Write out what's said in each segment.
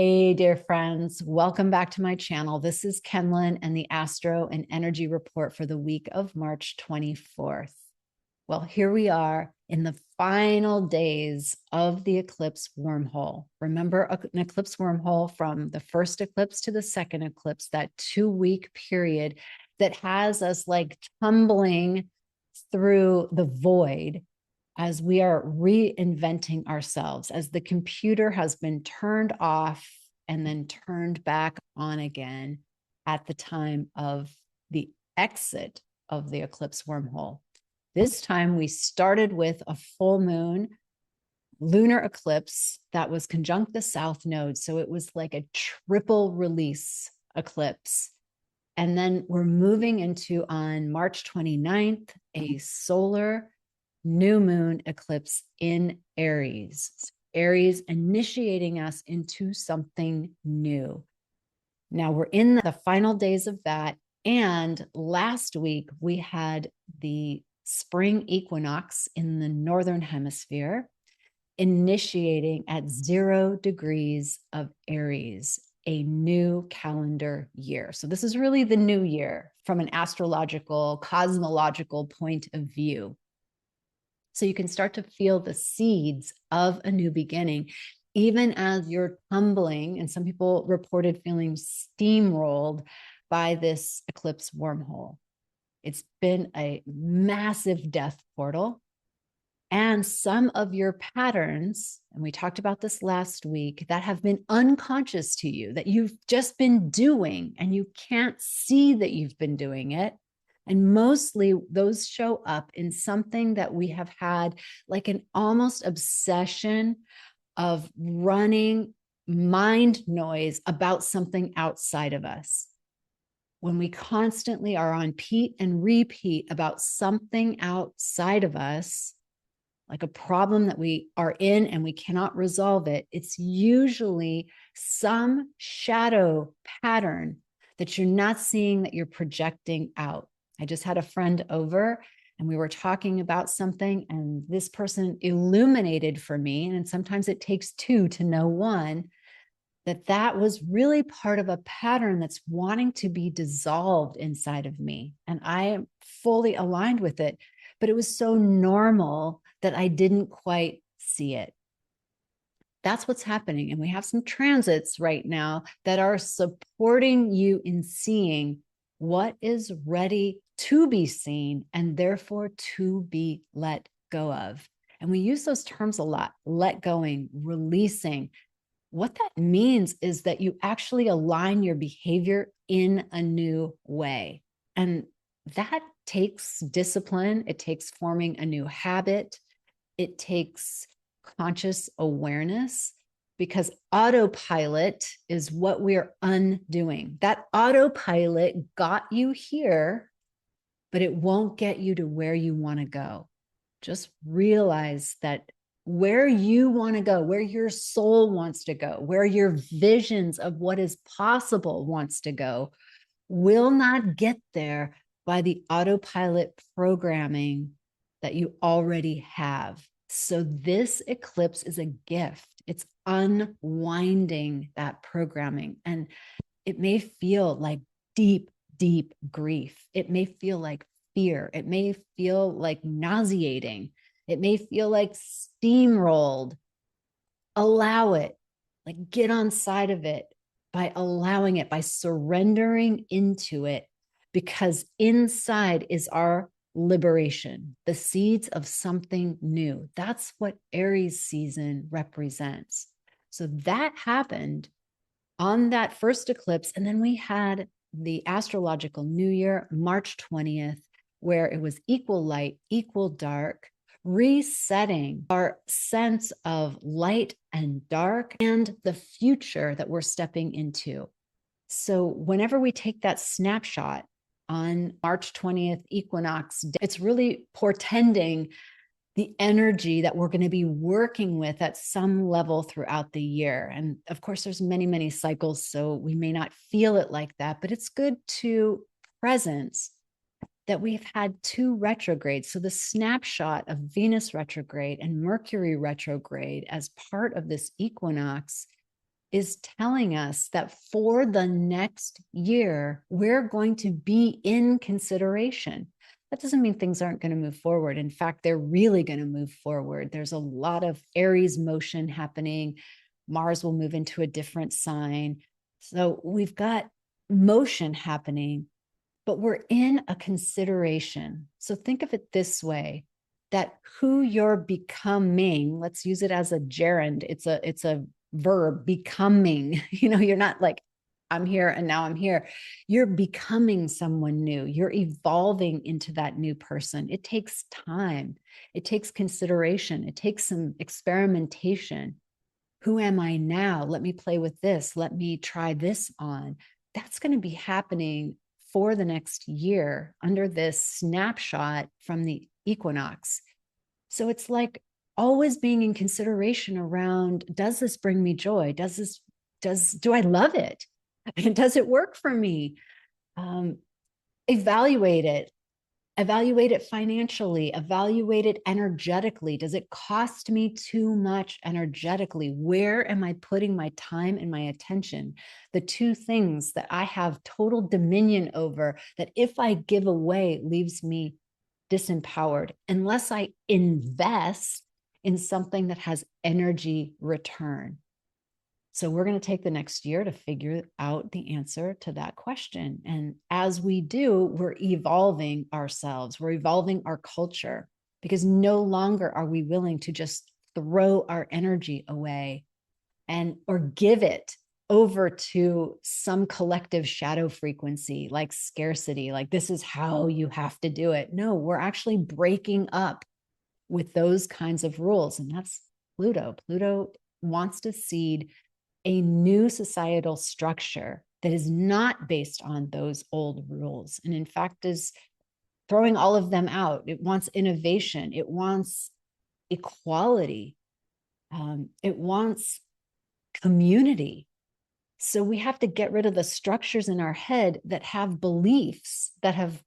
Hey, dear friends, welcome back to my channel. This is Kenlyn and the Astro and Energy Report for the week of March 24th. Well, here we are in the final days of the eclipse wormhole. Remember an eclipse wormhole from the first eclipse to the second eclipse, that 2-week period that has us like tumbling through the void as we are reinventing ourselves, as the computer has been turned off and then turned back on again at the time of the exit of the eclipse wormhole. This time we started with a full moon lunar eclipse that was conjunct the south node. So it was like a triple release eclipse. And then we're moving into, on March 29th, a solar new moon eclipse in Aries. Aries initiating us into something new. Now we're in the final days of that. And last week we had the spring equinox in the northern hemisphere, initiating at 0 degrees of Aries, a new calendar year. So this is really the new year from an astrological, cosmological point of view. So you can start to feel the seeds of a new beginning, even as you're tumbling, and some people reported feeling steamrolled by this eclipse wormhole. It's been a massive death portal. And some of your patterns, and we talked about this last week, that have been unconscious to you, that you've just been doing and you can't see that you've been doing it. And mostly those show up in something that we have had like an almost obsession of running mind noise about something outside of us. When we constantly are on repeat and repeat about something outside of us, like a problem that we are in and we cannot resolve it, it's usually some shadow pattern that you're not seeing that you're projecting out. I just had a friend over and we were talking about something, and this person illuminated for me, and sometimes it takes two to know one, that was really part of a pattern that's wanting to be dissolved inside of me. And I am fully aligned with it, but it was so normal that I didn't quite see it. That's what's happening. And we have some transits right now that are supporting you in seeing what is ready to be seen and therefore to be let go of. And we use those terms a lot: let going, releasing. What that means is that you actually align your behavior in a new way. And that takes discipline. It takes forming a new habit. It takes conscious awareness, because autopilot is what we're undoing. That autopilot got you here, but it won't get you to where you want to go. Just realize that where you want to go, where your soul wants to go, where your visions of what is possible wants to go, will not get there by the autopilot programming that you already have. So this eclipse is a gift. It's unwinding that programming. And it may feel like deep, deep grief. It may feel like fear. It may feel like nauseating. It may feel like steamrolled. Allow it. Like, get on side of it by allowing it, by surrendering into it, because inside is our liberation, the seeds of something new. That's what Aries season represents. So that happened on that first eclipse. And then we had the astrological new year, March 20th, where it was equal light, equal dark, resetting our sense of light and dark and the future that we're stepping into. So whenever we take that snapshot on March 20th equinox, it's really portending the energy that we're going to be working with at some level throughout the year. And of course, there's many, many cycles, so we may not feel it like that, but it's good to presence that we've had 2 retrogrades. So the snapshot of Venus retrograde and Mercury retrograde as part of this equinox is telling us that for the next year, we're going to be in consideration. That doesn't mean things aren't going to move forward. In fact, they're really going to move forward. There's a lot of Aries motion happening. Mars will move into a different sign. So we've got motion happening, but we're in a consideration. So think of it this way, that who you're becoming, let's use it as a gerund. It's a verb, becoming. You're not like, I'm here and now I'm here. You're becoming someone new. You're evolving into that new person. It takes time. It takes consideration. It takes some experimentation. Who am I now? Let me play with this. Let me try this on. That's going to be happening for the next year under this snapshot from the equinox. So it's like always being in consideration around, does this bring me joy? Do I love it? Does it work for me? Evaluate it financially, evaluate it energetically. Does it cost me too much energetically? Where am I putting my time and my attention? The two things that I have total dominion over, that if I give away, leaves me disempowered, unless I invest in something that has energy return. So we're going to take the next year to figure out the answer to that question. And as we do, we're evolving ourselves. We're evolving our culture, because no longer are we willing to just throw our energy away or give it over to some collective shadow frequency like scarcity, like this is how you have to do it. No, we're actually breaking up with those kinds of rules. And that's Pluto. Pluto wants to seed a new societal structure that is not based on those old rules, and in fact is throwing all of them out. It wants innovation. It wants equality. It wants community. So we have to get rid of the structures in our head that have beliefs that have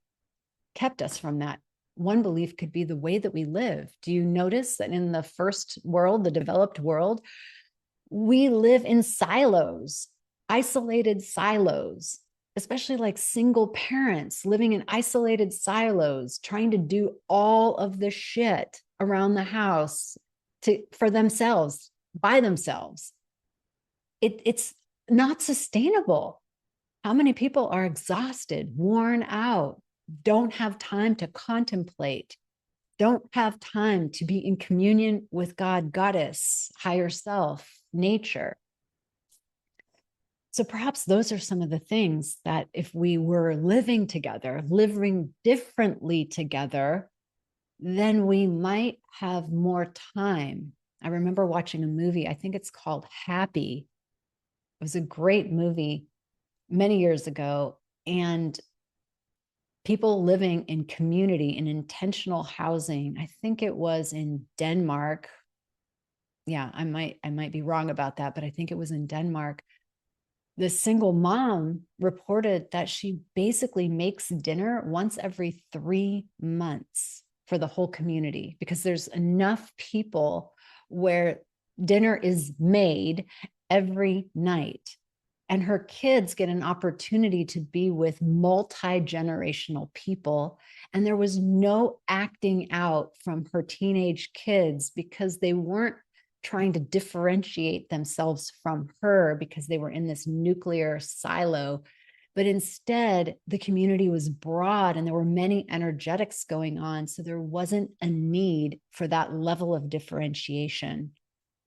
kept us from that. One belief could be the way that we live. Do you notice that in the first world, the developed world, we live in silos, isolated silos, especially like single parents living in isolated silos, trying to do all of the shit around the house for themselves, by themselves. It's not sustainable. How many people are exhausted, worn out, don't have time to contemplate, don't have time to be in communion with God, Goddess, higher self, nature? So perhaps those are some of the things that if we were living together, living differently together, then we might have more time. I remember watching a movie, I think it's called Happy. It was a great movie many years ago. And people living in community, in intentional housing, I think it was in Denmark. Yeah, I might be wrong about that, but I think it was in Denmark. The single mom reported that she basically makes dinner once every 3 months for the whole community, because there's enough people where dinner is made every night. And her kids get an opportunity to be with multi-generational people. And there was no acting out from her teenage kids, because they weren't trying to differentiate themselves from her because they were in this nuclear silo. But instead, the community was broad and there were many energetics going on. So there wasn't a need for that level of differentiation.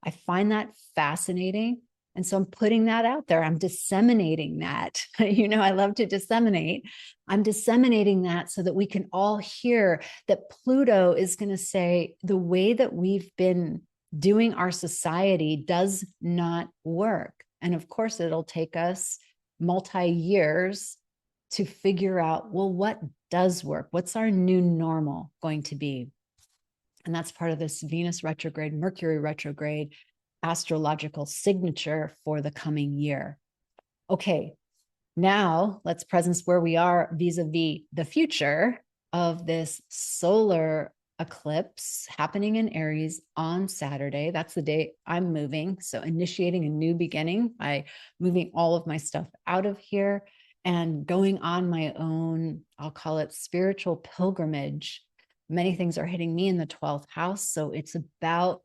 I find that fascinating. And so I'm putting that out there. I'm disseminating that. I love to disseminate. I'm disseminating that so that we can all hear that Pluto is going to say the way that we've been doing our society does not work. And of course, it'll take us multi-years to figure out, well, what does work? What's our new normal going to be? And that's part of this Venus retrograde, Mercury retrograde astrological signature for the coming year. Okay, now let's presence where we are vis-a-vis the future of this solar eclipse happening in Aries on Saturday. That's the day I'm moving. So initiating a new beginning by moving all of my stuff out of here and going on my own, I'll call it spiritual pilgrimage. Many things are hitting me in the 12th house. So it's about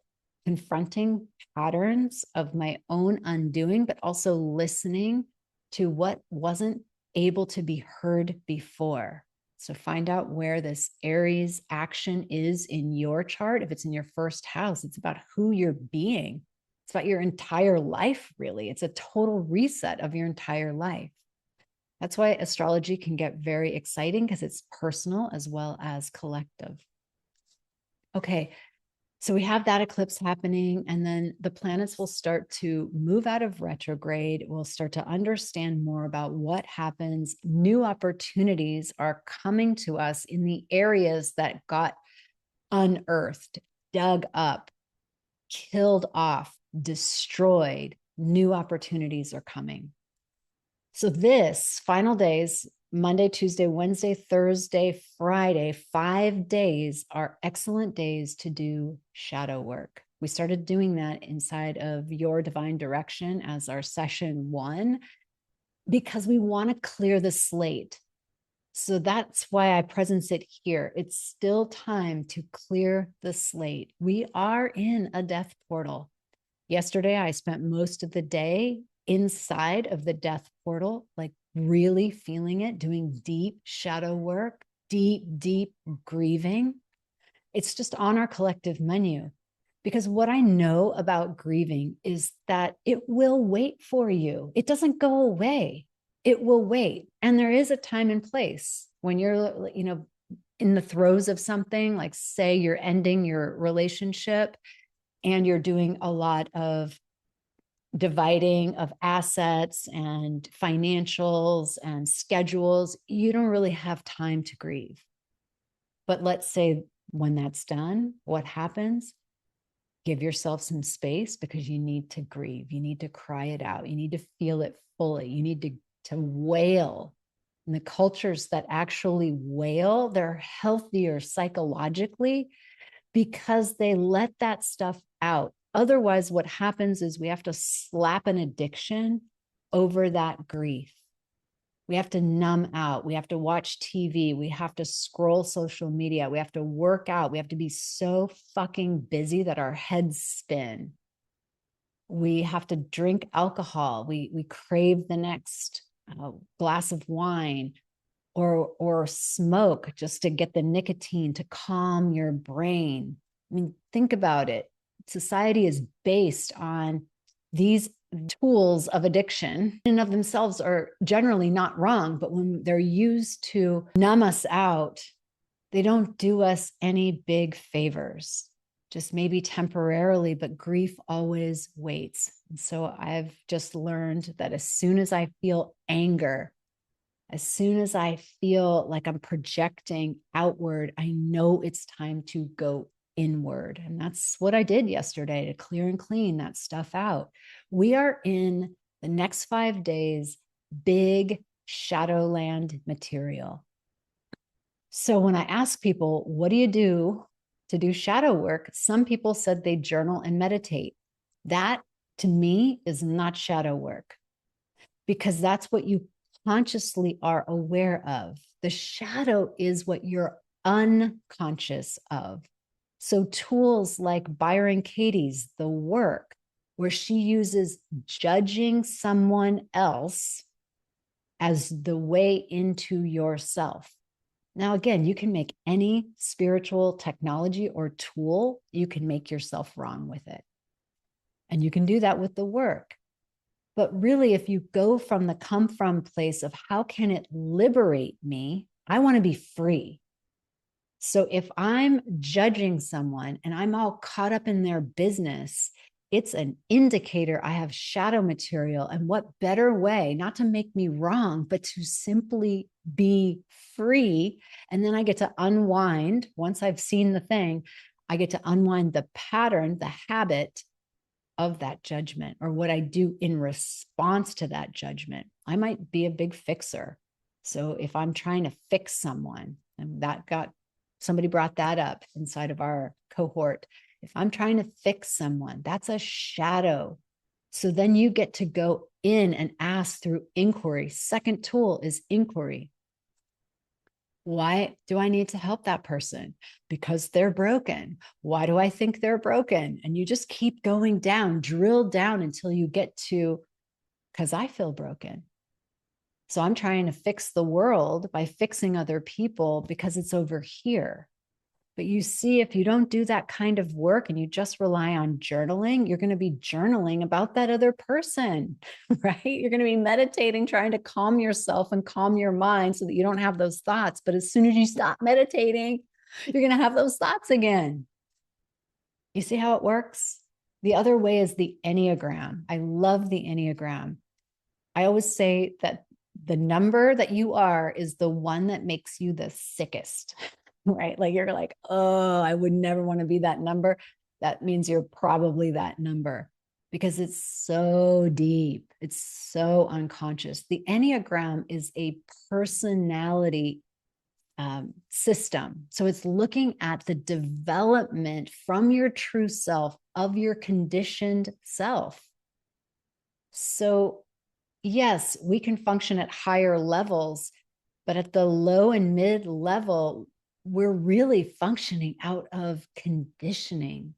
confronting patterns of my own undoing, but also listening to what wasn't able to be heard before. So find out where this Aries action is in your chart. If it's in your first house, it's about who you're being. It's about your entire life, really. It's a total reset of your entire life. That's why astrology can get very exciting, because it's personal as well as collective. Okay, so we have that eclipse happening, and then the planets will start to move out of retrograde. We'll start to understand more about what happens. New opportunities are coming to us in the areas that got unearthed, dug up, killed off, destroyed. New opportunities are coming. So this final days, Monday, Tuesday, Wednesday, Thursday, Friday, 5 days are excellent days to do shadow work. We started doing that inside of Your Divine Direction as our session 1, because we want to clear the slate. So that's why I presence it here. It's still time to clear the slate. We are in a death portal. Yesterday, I spent most of the day inside of the death portal, like really feeling it, doing deep shadow work, deep grieving. It's just on our collective menu. Because what I know about grieving is that it will wait for you. It doesn't go away. It will wait. And there is a time and place when you're, in the throes of something, like say you're ending your relationship and you're doing a lot of dividing of assets and financials and schedules, you don't really have time to grieve. But let's say when that's done, what happens? Give yourself some space, because you need to grieve. You need to cry it out. You need to feel it fully. You need to wail. And the cultures that actually wail, they're healthier psychologically because they let that stuff out. Otherwise, what happens is we have to slap an addiction over that grief. We have to numb out. We have to watch TV. We have to scroll social media. We have to work out. We have to be so fucking busy that our heads spin. We have to drink alcohol. We crave the next glass of wine, or smoke just to get the nicotine to calm your brain. I mean, think about it. Society is based on these tools of addiction, in and of themselves are generally not wrong, but when they're used to numb us out, they don't do us any big favors, just maybe temporarily, but grief always waits. And so I've just learned that as soon as I feel anger, as soon as I feel like I'm projecting outward, I know it's time to go inward. And that's what I did yesterday, to clear and clean that stuff out. We are in the next 5 days, big Shadowland material. So when I ask people, what do you do to do shadow work? Some people said they journal and meditate. That to me is not shadow work, because that's what you consciously are aware of. The shadow is what you're unconscious of. So tools like Byron Katie's TheWork, where she uses judging someone else as the way into yourself. Now, again, you can make any spiritual technology or tool, you can make yourself wrong with it. And you can do that with the work. But really, if you go from the come from place of how can it liberate me, I want to be free. So if I'm judging someone and I'm all caught up in their business, it's an indicator I have shadow material. And what better way, not to make me wrong, but to simply be free. And then I get to unwind. Once I've seen the thing, I get to unwind the pattern, the habit of that judgment, or what I do in response to that judgment. I might be a big fixer. So if I'm trying to fix someone, and that got Somebody brought that up inside of our cohort. If I'm trying to fix someone, that's a shadow. So then you get to go in and ask through inquiry. Second tool is inquiry. Why do I need to help that person? Because they're broken. Why do I think they're broken? And you just keep going down, drill down until you get to, because I feel broken. So I'm trying to fix the world by fixing other people because it's over here. But you see, if you don't do that kind of work and you just rely on journaling, you're going to be journaling about that other person, right? You're going to be meditating, trying to calm yourself and calm your mind so that you don't have those thoughts. But as soon as you stop meditating, you're going to have those thoughts again. You see how it works? The other way is the Enneagram. I love the Enneagram. I always say that the number that you are is the one that makes you the sickest. Right? Like you're like, oh, I would never want to be that number. That means you're probably that number because it's so deep. It's so unconscious. The Enneagram is a personality system. So it's looking at the development from your true self of your conditioned self. So yes, we can function at higher levels, but at the low and mid level, we're really functioning out of conditioning.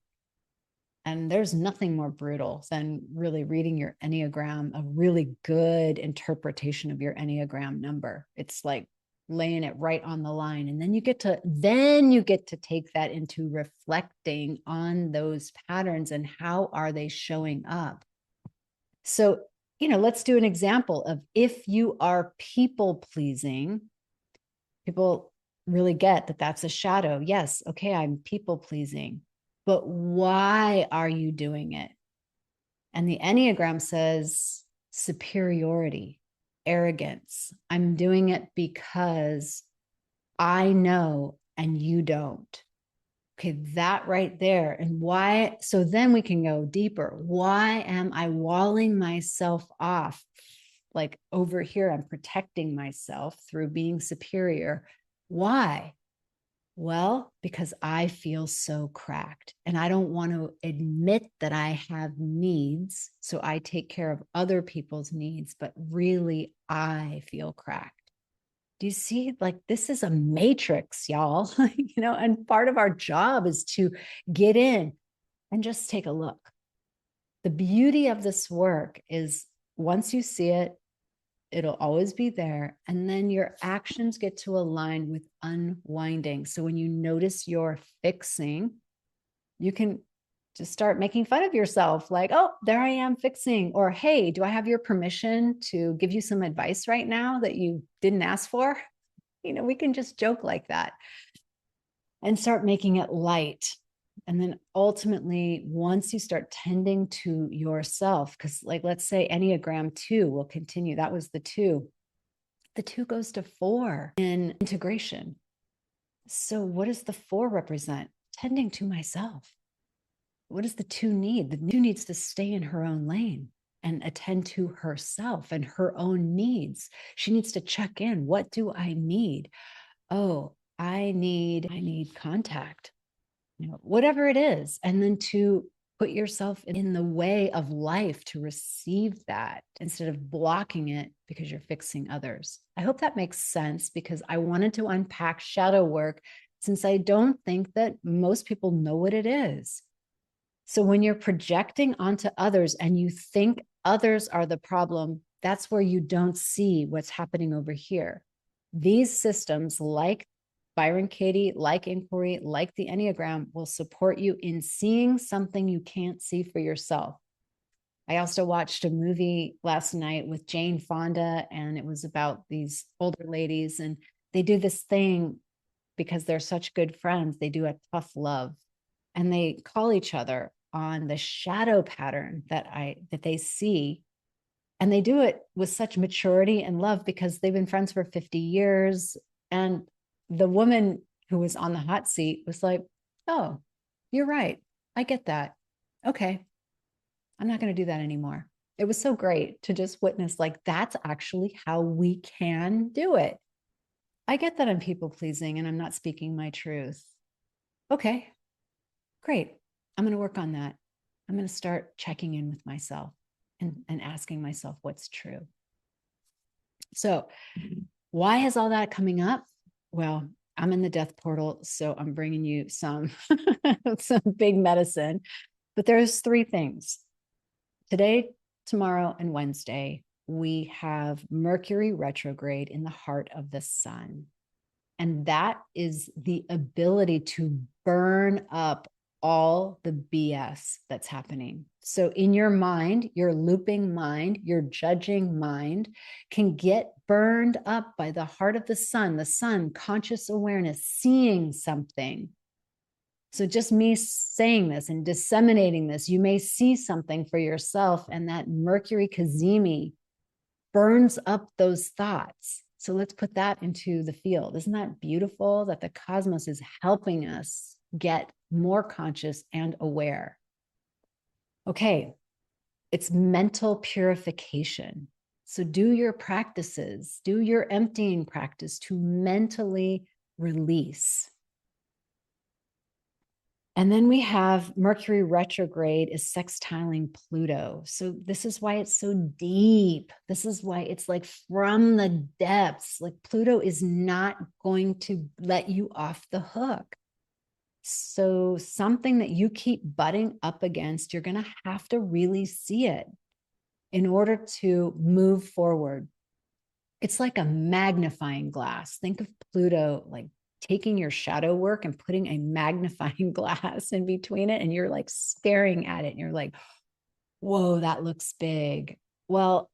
And there's nothing more brutal than really reading your Enneagram, a really good interpretation of your Enneagram number. It's like laying it right on the line. And then you get to take that into reflecting on those patterns and how are they showing up. So, let's do an example of if you are people pleasing, people really get that that's a shadow. Yes, okay, I'm people pleasing, but why are you doing it? And the Enneagram says superiority, arrogance. I'm doing it because I know and you don't. Okay, that right there. And why? So then we can go deeper. Why am I walling myself off? Like over here, I'm protecting myself through being superior. Why? Well, because I feel so cracked and I don't want to admit that I have needs. So I take care of other people's needs, but really I feel cracked. Do you see? Like, this is a matrix, y'all, and part of our job is to get in and just take a look. The beauty of this work is once you see it, it'll always be there. And then your actions get to align with unwinding. So when you notice you're fixing, you can just start making fun of yourself. Like, oh, there I am fixing. Or, hey, do I have your permission to give you some advice right now that you didn't ask for? We can just joke like that and start making it light. And then ultimately, once you start tending to yourself, because like, let's say Enneagram 2 will continue. That was the 2. The 2 goes to 4 in integration. So what does the 4 represent? Tending to myself. What does the 2 need? The 2 needs to stay in her own lane and attend to herself and her own needs. She needs to check in. What do I need? Oh, I need contact. Whatever it is, and then to put yourself in the way of life to receive that instead of blocking it because you're fixing others. I hope that makes sense because I wanted to unpack shadow work since I don't think that most people know what it is. So when you're projecting onto others and you think others are the problem, that's where you don't see what's happening over here. These systems, like Byron Katie, like inquiry, like the Enneagram, will support you in seeing something you can't see for yourself. I also watched a movie last night with Jane Fonda, and it was about these older ladies, and they do this thing because they're such good friends. They do a tough love, and they call each other on the shadow pattern that they see. And they do it with such maturity and love because they've been friends for 50 years. And the woman who was on the hot seat was like, oh, you're right. I get that. Okay. I'm not going to do that anymore. It was so great to just witness, like, that's actually how we can do it. I get that I'm people pleasing and I'm not speaking my truth. Okay, great. I'm going to work on that. I'm going to start checking in with myself and asking myself what's true. So, why is all that coming up? Well, I'm in the death portal, so I'm bringing you some big medicine. But there's three things. Today, tomorrow, and Wednesday, we have Mercury retrograde in the heart of the sun. And that is the ability to burn up all the BS that's happening. So in your mind, your looping mind, your judging mind can get burned up by the heart of the sun, conscious awareness, seeing something. So just me saying this and disseminating this, you may see something for yourself, and that Mercury cazimi burns up those thoughts. So let's put that into the field. Isn't that beautiful that the cosmos is helping us get more conscious and aware? Okay, it's mental purification. So do your practices, do your emptying practice to mentally release. And then we have Mercury retrograde is sextiling Pluto. So this is why it's so deep. This is why it's like from the depths. Like Pluto is not going to let you off the hook. So something that you keep butting up against, you're going to have to really see it in order to move forward. It's like a magnifying glass. Think of Pluto like taking your shadow work and putting a magnifying glass in between it, and you're like staring at it and you're like, whoa, that looks big. Well,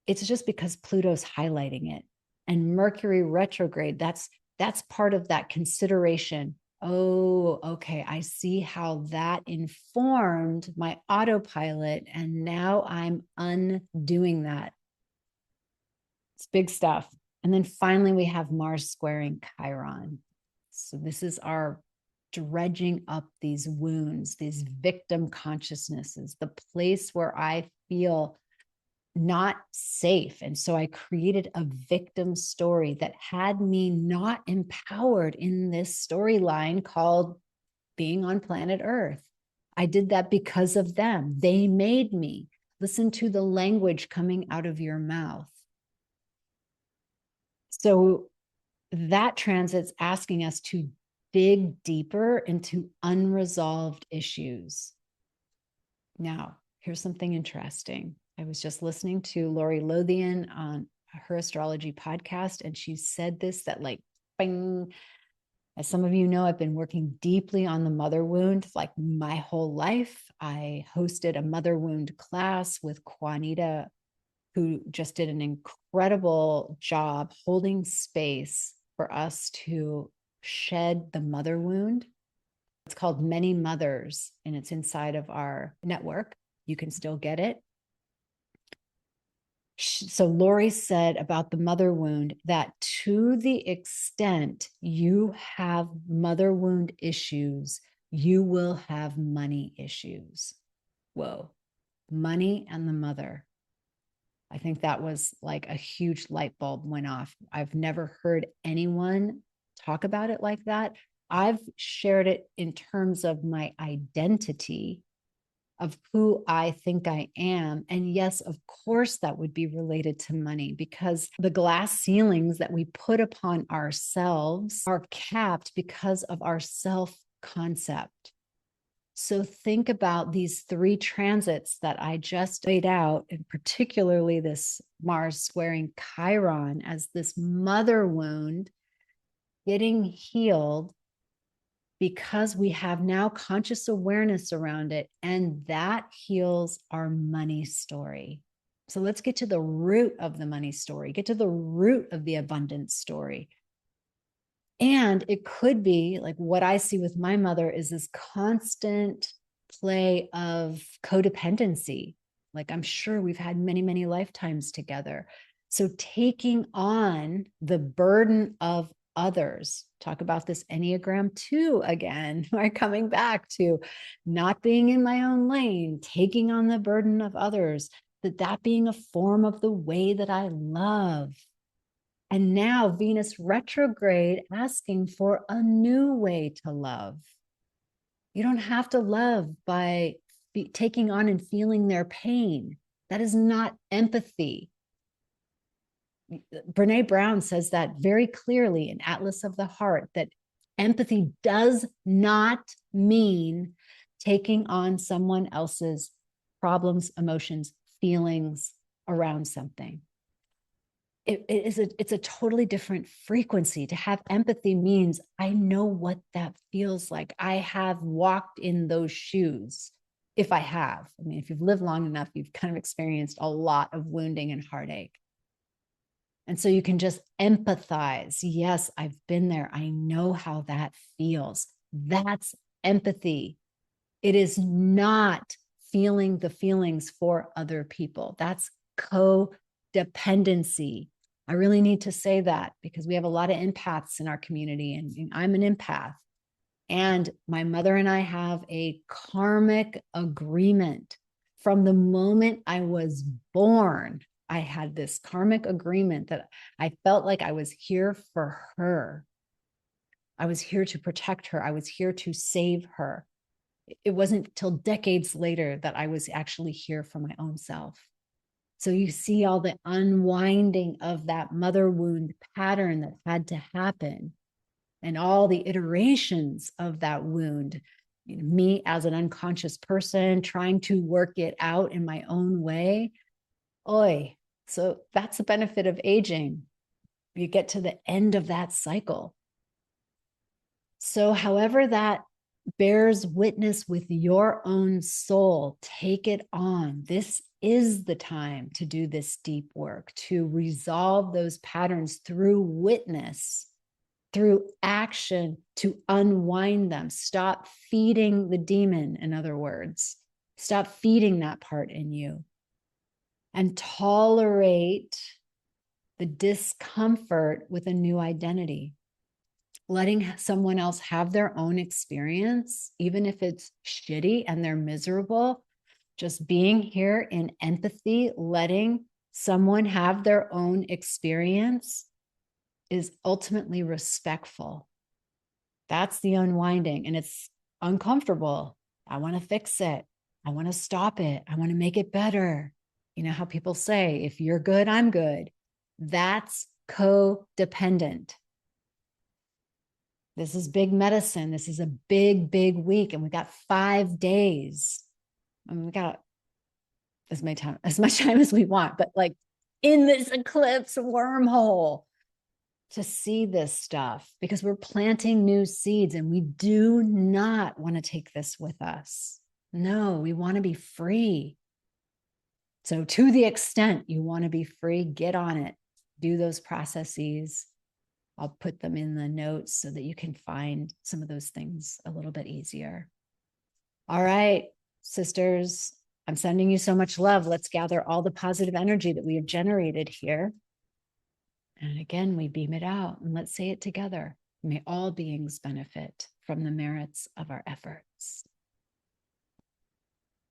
it's just because Pluto's highlighting it. And Mercury retrograde, that's part of that consideration. Oh, okay, I see how that informed my autopilot, and now I'm undoing that. It's big stuff. And then finally, we have Mars squaring Chiron. So this is our dredging up these wounds, these victim consciousnesses, the place where I feel not safe. And so I created a victim story that had me not empowered in this storyline called being on planet Earth. I did that because of them. They made me. Listen to the language coming out of your mouth. So that transit's asking us to dig deeper into unresolved issues. Now, here's something interesting. I was just listening to Lori Lothian on her astrology podcast, and she said this, that like, bing, as some of you know, I've been working deeply on the mother wound like my whole life. I hosted a mother wound class with Juanita, who just did an incredible job holding space for us to shed the mother wound. It's called Many Mothers, and it's inside of our network. You can still get it. So Lori said about the mother wound that to the extent you have mother wound issues, you will have money issues. Whoa, money and the mother. I think that was like a huge light bulb went off. I've never heard anyone talk about it like that. I've shared it in terms of my identity, of who I think I am. And yes, of course, that would be related to money, because the glass ceilings that we put upon ourselves are capped because of our self-concept. So think about these three transits that I just laid out, and particularly this Mars squaring Chiron as this mother wound getting healed, because we have now conscious awareness around it, and that heals our money story. So let's get to the root of the money story, get to the root of the abundance story. And it could be like what I see with my mother is this constant play of codependency. Like I'm sure we've had many, many lifetimes together. So taking on the burden of others, talk about this Enneagram 2 again, we're coming back to not being in my own lane, taking on the burden of others, that being a form of the way that I love. And now Venus retrograde asking for a new way to love. You don't have to love by taking on and feeling their pain. That is not empathy. Brene Brown says that very clearly in Atlas of the Heart, that empathy does not mean taking on someone else's problems, emotions, feelings around something. It's a totally different frequency. To have empathy means I know what that feels like. I have walked in those shoes. If I have, I mean, if you've lived long enough, you've kind of experienced a lot of wounding and heartache. And so you can just empathize. Yes, I've been there. I know how that feels. That's empathy. It is not feeling the feelings for other people. That's codependency. I really need to say that because we have a lot of empaths in our community, and I'm an empath. And my mother and I have a karmic agreement. From the moment I was born, I had this karmic agreement that I felt like I was here for her. I was here to protect her. I was here to save her. It wasn't till decades later that I was actually here for my own self. So you see all the unwinding of that mother wound pattern that had to happen and all the iterations of that wound. You know, me as an unconscious person trying to work it out in my own way. Oy. So that's the benefit of aging. You get to the end of that cycle. So however that bears witness with your own soul, take it on. This is the time to do this deep work, to resolve those patterns through witness, through action, to unwind them. Stop feeding the demon, in other words. Stop feeding that part in you. And tolerate the discomfort with a new identity. Letting someone else have their own experience, even if it's shitty and they're miserable, just being here in empathy, letting someone have their own experience is ultimately respectful. That's the unwinding, and it's uncomfortable. I want to fix it. I want to stop it. I want to make it better. You know how people say, if you're good, I'm good. That's codependent. This is big medicine. This is a big, big week. And we got 5 days. I mean, we got as much time as we want, but like in this eclipse wormhole to see this stuff, because we're planting new seeds and we do not want to take this with us. No, we want to be free. So to the extent you want to be free, get on it. Do those processes. I'll put them in the notes so that you can find some of those things a little bit easier. All right, sisters, I'm sending you so much love. Let's gather all the positive energy that we have generated here. And again, we beam it out and let's say it together. May all beings benefit from the merits of our efforts.